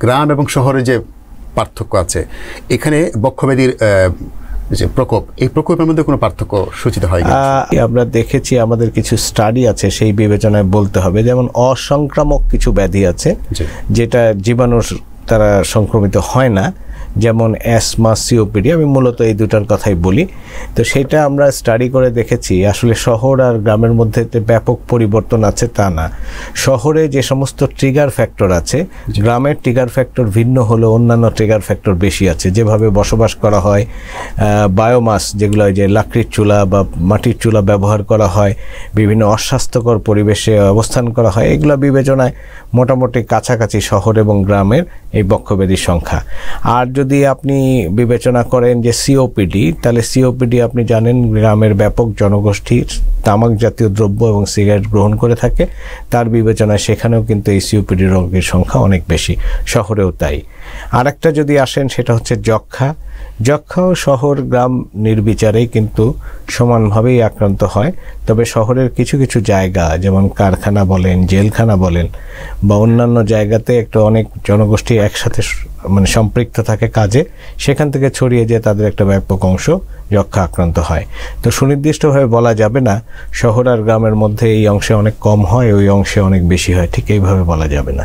গ্রাম এবং শহরের যে পার্থক্য আছে, এখানে বক্ষব্যাধির যে প্রকোপ, এই প্রকোপের মধ্যে কোনো পার্থক্য সূচিত হয়? আমরা দেখেছি, আমাদের কিছু স্টাডি আছে সেই বিবেচনায় বলতে হবে। যেমন অসংক্রামক কিছু ব্যাধি আছে যেটা জীবাণুর দ্বারা সংক্রমিত হয় না, যেমন অ্যাসমা, সিওপিডি, আমি মূলত এই দুটার কথাই বলি। তো সেটা আমরা স্টাডি করে দেখেছি আসলে শহর আর গ্রামের মধ্যে ব্যাপক পরিবর্তন আছে তা না। শহরে যে সমস্ত ট্রিগার ফ্যাক্টর আছে, গ্রামের ট্রিগার ফ্যাক্টর ভিন্ন হলেও অন্যান্য ট্রিগার ফ্যাক্টর বেশি আছে। যেভাবে বসবাস করা হয়, বায়োমাস যেগুলো যে লাকড়ির চুলা বা মাটির চুলা ব্যবহার করা হয়, বিভিন্ন অস্বাস্থ্যকর পরিবেশে অবস্থান করা হয়, এগুলো বিবেচনায় মোটামুটি কাছাকাছি শহর এবং গ্রামের এই বক্ষব্যাধির সংখ্যা। আর যদি আপনি বিবেচনা করেন যে সিওপিডি, তাহলে সিওপিডি আপনি জানেন গ্রামের ব্যাপক জনগোষ্ঠীর তামাক জাতীয় দ্রব্য এবং সিগারেট গ্রহণ করে থাকে, তার বিবেচনায় সেখানেও কিন্তু এই সিওপিডি রোগীর সংখ্যা অনেক বেশি, শহরেও তাই। আর একটা যদি আসেন সেটা হচ্ছে যক্ষ্মা। যক্ষ্মাও শহর গ্রাম নির্বিচারেই কিন্তু সমানভাবেই আক্রান্ত হয়। তবে শহরের কিছু কিছু জায়গা, যেমন কারখানা বলেন, জেলখানা বলেন, বা অন্যান্য জায়গাতে একটা অনেক জনগোষ্ঠী একসাথে মানে সম্পৃক্ত থাকে কাজে, সেখান থেকে ছড়িয়ে যেয়ে তাদের একটা ব্যাপক অংশ যক্ষ্মা আক্রান্ত হয়। তো সুনির্দিষ্টভাবে বলা যাবে না শহর আর গ্রামের মধ্যে এই অংশে অনেক কম হয়, ওই অংশে অনেক বেশি হয়, ঠিক এইভাবে বলা যাবে না।